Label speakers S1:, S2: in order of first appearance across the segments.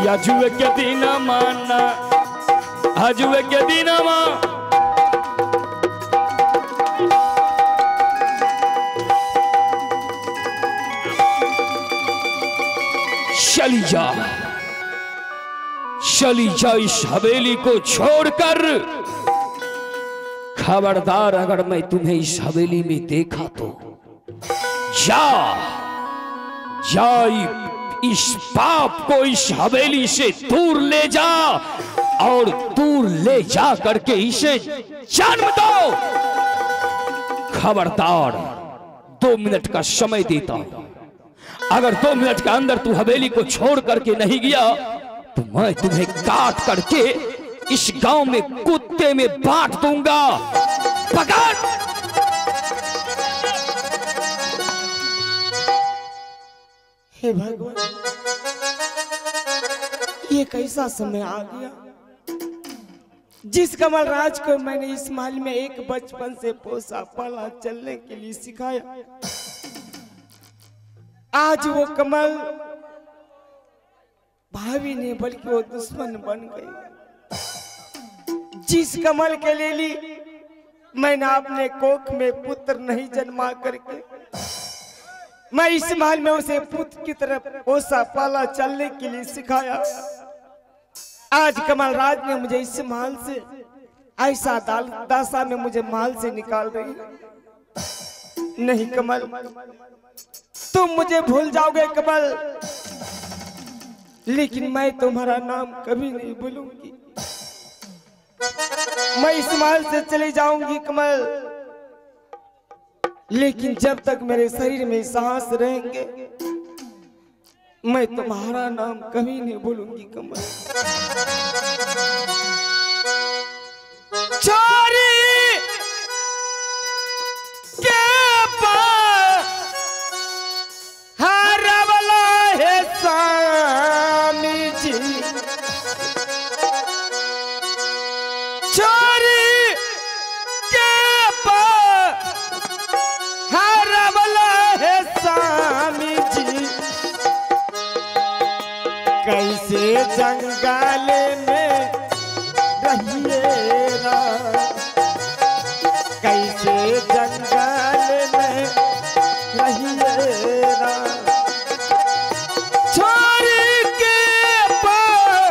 S1: आजुए के दिन माना आजुए के दिन मां चली जा इस हवेली को छोड़कर। खबरदार अगर मैं तुम्हें इस हवेली में देखा तो जा इस पाप को इस हवेली से दूर ले जा और दूर ले जा करके इसे जन्म दो। खबरदार 2 मिनट का समय देता हूं, अगर 2 मिनट के अंदर तू हवेली को छोड़ करके नहीं गया तो मैं तुम्हें काट करके इस गांव में कुत्ते में बांट दूंगा। पकड़।
S2: हे भगवान, ये कैसा समय आ गया। जिस कमल राज को मैंने इस महल में एक बचपन से पोसा पाला, चलने के लिए सिखाया, आज वो कमल भाभी नहीं बल्कि वो दुश्मन बन गई। जिस कमल के लिए मैंने अपने कोख में पुत्र नहीं जन्मा करके मैं इस महल में उसे पुत्र की तरफ पोसा पाला, चलने के लिए सिखाया, आज कमल राज ने मुझे इस महल से ऐसा दासा में मुझे महल से निकाल रही है। नहीं कमल, तुम मुझे भूल जाओगे कमल, लेकिन मैं तुम्हारा नाम कभी नहीं भूलूंगी। मैं इस महल से चली जाऊंगी कमल, लेकिन जब तक मेरे शरीर में सांस रहेंगे मैं तुम्हारा नाम कभी नहीं भूलूंगी कमल। चोरी के पास हरवला है स्वामी जी, चोरी के पास हरवला है स्वामी जी, कैसे जंगल में रहिएगा, कैसे जंगल में रहिएगा, छोरी के पार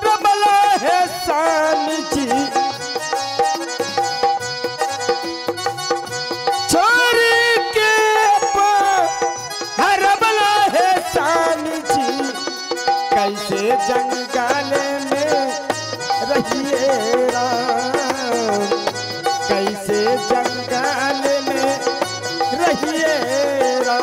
S2: रबला है स्वामी जी, छोरी के पार रबला है स्वामी जी, कैसे जंगल में रहिएगा, कैसे जंगल में रहिएगा।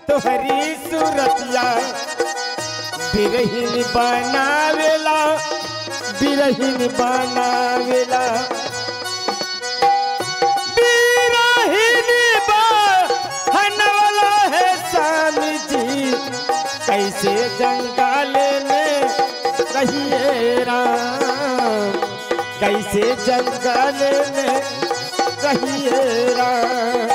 S2: तोहरी सूरतिया बिरहिन बनावेला, बिरहिन बनावेला, बिरहिन बनवाला है स्वामी जी, कैसे जंगल में रहिए राम, कैसे जंगल में रहिए राम।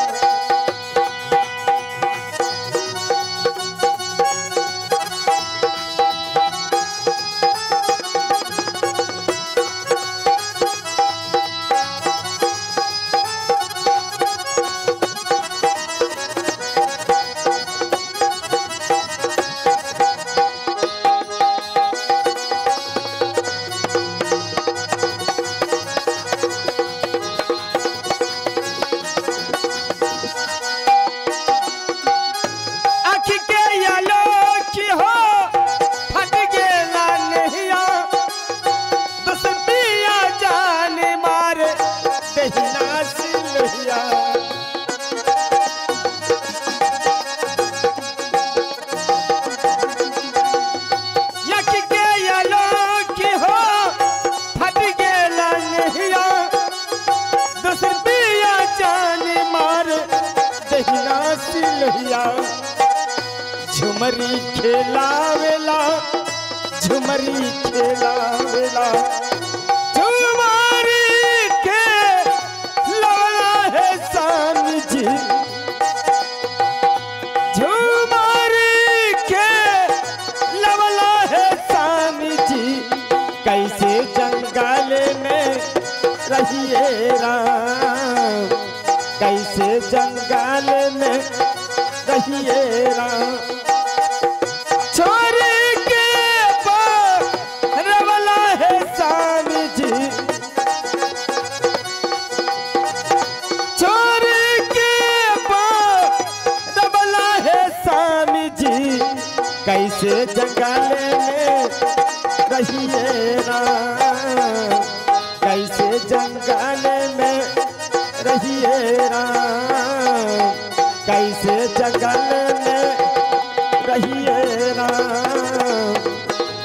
S2: सिलहिया झुमरी खेलावेला झुमरी खेलावेला झुमरी खेलावेला है स्वामी जी झुमरी खेलावेला है स्वामी जी कैसे जंगल में रहिए राम कैसे जंगल में रहिए राम छोरी के रवला है स्वामी जी छोरी के रवला है स्वामी जी कैसे जंगल में रहिए राम कैसे जंगल में रहिए राम कैसे जंगल में रहिए राम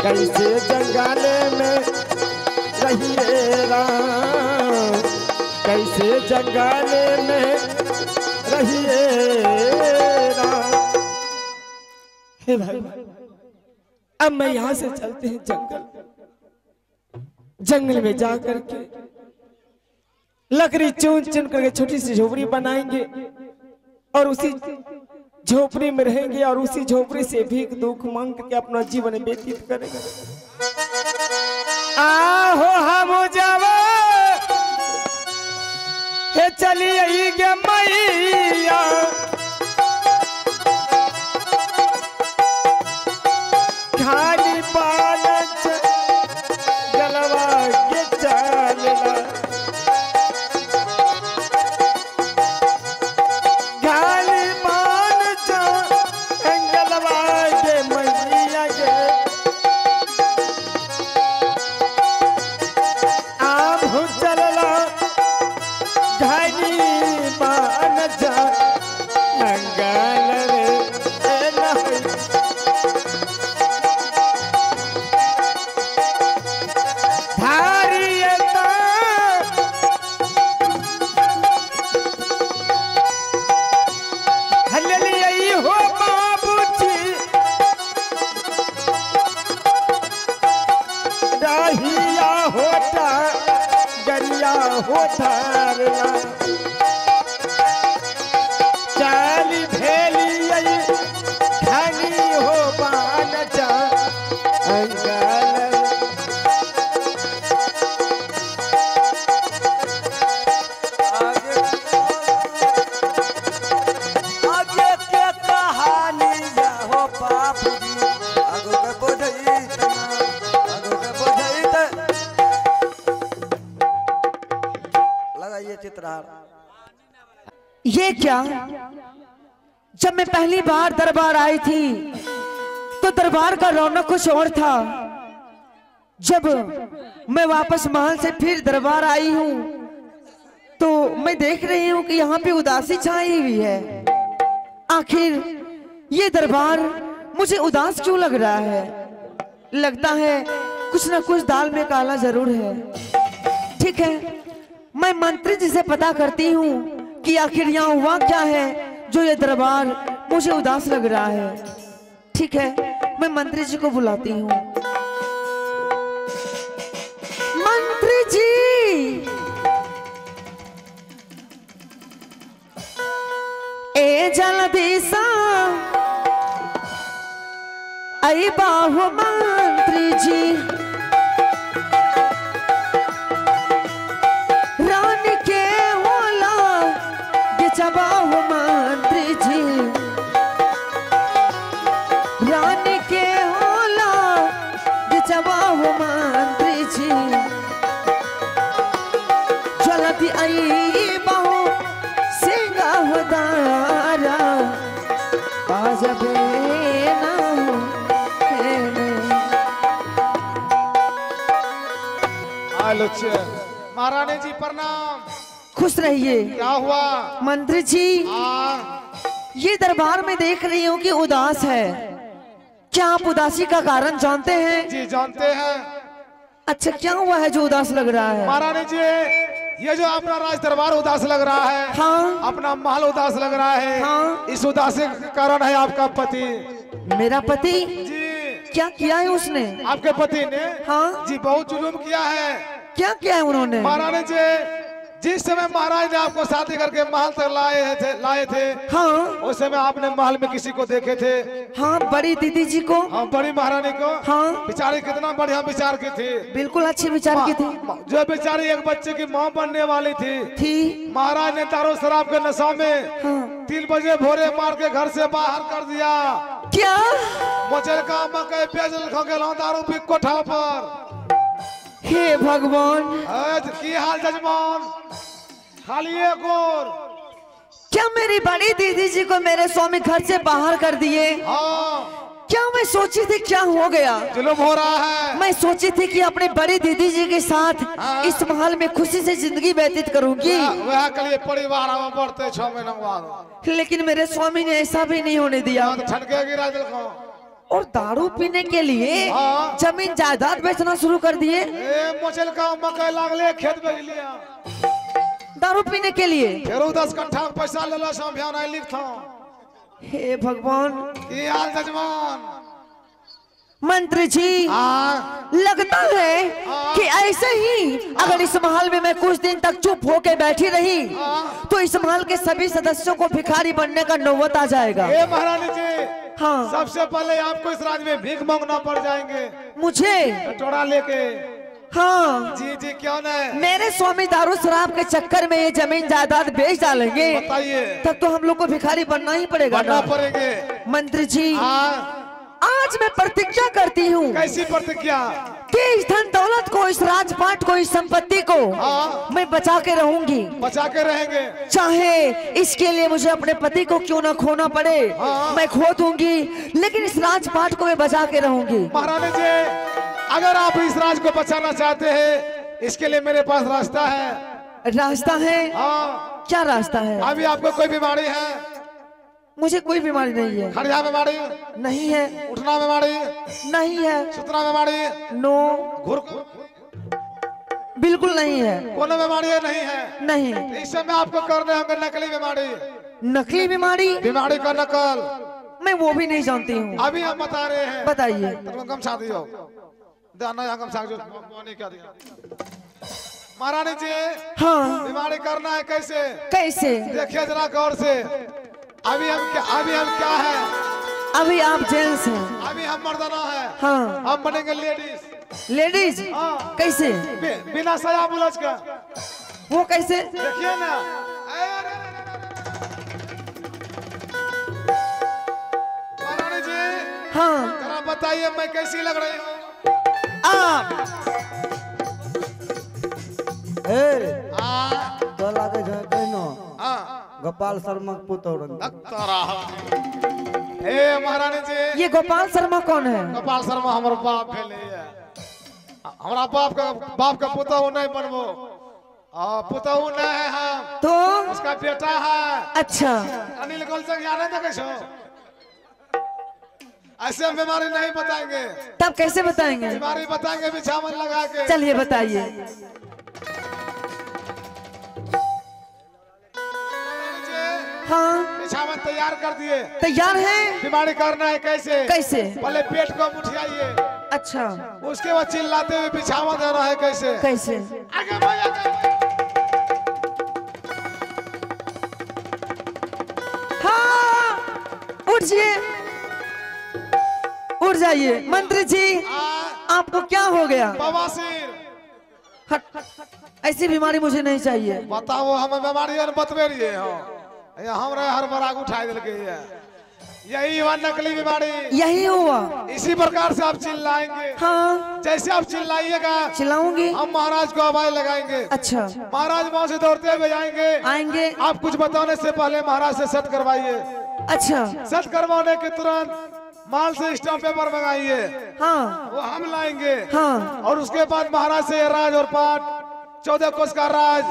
S2: कैसे जंगल में रहिए राम कैसे जंगल में रहिए राम। हे भाई अब मैं यहाँ से चलते हैं जंगल में जा करके लकड़ी चुन चुन करके छोटी सी झोपड़ी बनाएंगे और उसी झोपड़ी में रहेंगे और उसी झोपड़ी से भीख दुख मांग करके अपना जीवन व्यतीत करेंगे। आहो हम जावा हे चलिए गे मैया खाली पालच गलवा के चलना चाली भेली धनी हो बान जा
S3: आगे के कहानी हो बाबू आगो के बोझई लगाइए चित्रहार।
S4: ये क्या जब मैं पहली बार दरबार आई थी तो दरबार का रौनक कुछ और था। जब मैं वापस महल से फिर दरबार आई हूँ तो मैं देख रही हूँ कि यहाँ पे उदासी छाई हुई है। आखिर ये दरबार मुझे उदास क्यों लग रहा है? लगता है कुछ ना कुछ दाल में काला जरूर है। ठीक है, मैं मंत्री जी से पता करती हूँ कि आखिर यहाँ हुआ क्या है जो ये दरबार मुझे उदास लग रहा है। ठीक है, मैं मंत्री जी को बुलाती हूँ। मंत्री जी, ए जल्दी सा आई बाहु मंत्री जी, रानी के होला गिचबाहु मंत्री जी, रानी के होला गिचबाहु मंत्री जी, जल्दी आई बाहु सिंगाहदारा बाजबे ना
S5: महारानी जी प्रणाम।
S4: खुश रहिए।
S5: क्या हुआ
S4: मंत्री जी? ये दरबार में देख रही हूँ कि उदास है। क्या आप उदासी का कारण जानते हैं?
S5: जी जानते हैं।
S4: अच्छा, क्या हुआ है जो उदास लग रहा है?
S5: महारानी जी ये जो अपना राज दरबार उदास लग रहा है,
S4: हाँ।
S5: अपना महल उदास लग रहा है,
S4: हाँ।
S5: इस उदासी का कारण है आपका पति।
S4: मेरा पति
S5: जी
S4: क्या किया है उसने?
S5: आपके पति ने
S4: हाँ।
S5: जी बहुत जुलूम किया है।
S4: क्या किया है उन्होंने?
S5: महारानी जी जिस समय महाराज ने आपको शादी करके महल तक लाए थे,
S4: हाँ।
S5: उस समय आपने महल में किसी को देखे थे?
S4: हाँ, बड़ी दीदी जी को।
S5: हाँ, बड़ी महारानी को।
S4: हाँ।
S5: बेचारी कितना बढ़िया विचार की थी।
S4: बिल्कुल अच्छे विचार की थी।
S5: जो बेचारी एक बच्चे की माँ बनने वाली थी, महाराज ने दारू शराब के नशा में
S4: हाँ।
S5: 3 बजे भोरे मार के घर से बाहर कर दिया।
S4: क्या?
S5: मुझे का मकई पेजल खा के दारू पी कोठा पर।
S4: हे भगवान,
S5: की हाल जजमान? खाली एक और।
S4: क्या मेरी बड़ी दीदी जी को मेरे स्वामी घर से बाहर कर दिए?
S5: हाँ।
S4: क्या मैं सोची थी क्या हो गया?
S5: जुल्म हो रहा है।
S4: मैं सोची थी कि अपने बड़ी दीदी जी के साथ इस महल में खुशी से जिंदगी व्यतीत करूंगी।
S5: वह के लिए परिवार हम बढ़ते 6 महीने बाद,
S4: लेकिन मेरे स्वामी ने ऐसा भी नहीं होने दिया।
S5: ठनके गिरा दिल को।
S4: और दारू पीने के लिए
S5: हाँ।
S4: जमीन जायदाद बेचना शुरू कर दिए।
S5: मुचल का मकई लागले खेत बेच लिया
S4: दारू पीने के लिए।
S5: फिर 10 कट्ठा पैसा ले लो समझाना लिखता।
S4: हे भगवान,
S5: की हाल जजमान?
S4: मंत्री जी लगता है कि ऐसे ही अगर इस महल में मैं कुछ दिन तक चुप होके बैठी रही तो इस महल के सभी सदस्यों को भिखारी बनने का नौबत आ जाएगा।
S5: महारानी जी,
S4: हाँ।
S5: सबसे पहले आपको इस राज्य में भीख मांगना पड़ जाएंगे।
S4: मुझे?
S5: टोड़ा लेके।
S4: हाँ।
S5: जी जी, क्यों नहीं? मेरे
S4: स्वामी दारू शराब के चक्कर में ये जमीन जायदाद बेच डालेंगे,
S5: बताइए।
S4: तब तो हम लोग को भिखारी बनना ही पड़ेगा।
S5: बनना पड़ेंगे।
S4: मंत्री जी, आज मैं प्रतिज्ञा करती हूँ।
S5: कैसी प्रतिज्ञा?
S4: कि इस धन दौलत को, इस राजपाट को, इस संपत्ति को मैं बचा के रहूंगी।
S5: बचा के रहेंगे,
S4: चाहे इसके लिए मुझे अपने पति को क्यों ना खोना पड़े। मैं खो दूंगी, लेकिन इस राजपाट को मैं बचा के रहूंगी।
S5: महारानी जी, अगर आप इस राज को बचाना चाहते हैं, इसके लिए मेरे पास रास्ता है।
S4: रास्ता है?
S5: हाँ।
S4: क्या रास्ता है?
S5: अभी आपको कोई बीमारी है?
S4: मुझे कोई बीमारी नहीं है।
S5: खड़िया बीमारी?
S4: नहीं है।
S5: उठना बीमारी?
S4: नहीं है।
S5: सुतना बीमारी?
S4: नो।
S5: घुर?
S4: बिल्कुल नहीं है।
S5: कोनो बीमारी नहीं है?
S4: नहीं।
S5: इस समय आपको करने होंगे नकली बीमारी।
S4: नकली बीमारी?
S5: बीमारी का नकल।
S4: मैं वो भी नहीं जानती हूँ।
S5: अभी हम बता रहे हैं।
S4: बताइए।
S5: तुम शादी हो दाना क्या दिया? महारानी जी,
S4: हाँ।
S5: बीमारी करना है कैसे?
S4: कैसे?
S5: देखिए जरा गौर से। अभी हम क्या है?
S4: अभी आप जेंट्स हैं।
S5: अभी हम मर्दाना है।
S4: हाँ।
S5: हम बनेंगे लेडीज।
S4: लेडीज?
S5: हाँ।
S4: कैसे?
S5: बिना सया बुलझ का।
S4: वो कैसे?
S5: देखिए ना। महारानी जी,
S4: हाँ।
S5: जरा बताइए मैं कैसी लग रही हूँ?
S4: आप
S3: तो लागे छै केनो गोपाल शर्मा के पुतौर।
S5: महारानी जी,
S4: ये गोपाल शर्मा कौन है?
S5: गोपाल शर्मा हमारे बाप भेले है। हमारा बाप का पुतौह नहीं बनबो। पुतौह नहीं है हम।
S4: तो
S5: उसका बेटा है।
S4: अच्छा।
S5: अनिल गोलचक याद देखे छो? ऐसे हम बीमारी नहीं बताएंगे।
S4: तब कैसे बताएंगे?
S5: बीमारी बताएंगे बिछावन लगा के।
S4: चलिए बताइए। हाँ।
S5: बिछावन तैयार कर दिए।
S4: तैयार है?
S5: बीमारी करना है कैसे?
S4: कैसे?
S5: पहले पेट को मुठियाइए।
S4: अच्छा।
S5: उसके बाद चिल्लाते हुए बिछावन देना है कैसे?
S4: कैसे?
S5: आगे बढ़
S4: हाँ। उठिए, उठ जाइए। मंत्री जी, आपको क्या हो गया?
S5: बवासीर।
S4: हट, ऐसी बीमारी मुझे नहीं चाहिए।
S5: बताओ हमें बीमारी बतबे रही है। हमरे हर बराग उठाई दिल गई है। यही हुआ नकली बीमारी।
S4: यही हुआ।
S5: इसी प्रकार से आप चिल्लाएंगे।
S4: हाँ।
S5: जैसे आप चिल्लाइएगा
S4: चिल्लाऊंगी।
S5: हम महाराज को आवाज लगाएंगे।
S4: अच्छा।
S5: महाराज वहां से दौड़ते हुए जाएंगे।
S4: आएंगे।
S5: आप कुछ बताने से पहले महाराज से सत करवाइए।
S4: अच्छा।
S5: सत करवाने के तुरंत माल से स्टाम्प पेपर मंगाइए।
S4: हाँ।
S5: वो हम लाएंगे।
S4: हाँ।
S5: और उसके बाद महाराज से राज और पाठ 14 कोस का राज।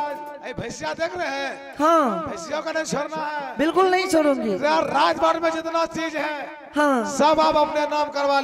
S5: भैंसिया देख रहे हैं?
S4: हाँ।
S5: भैंसियों का नहीं छोड़ना है।
S4: बिल्कुल नहीं छोड़ूंगी।
S5: राजपाट में जितना चीज है
S4: हाँ।
S5: सब आप अपने नाम करवा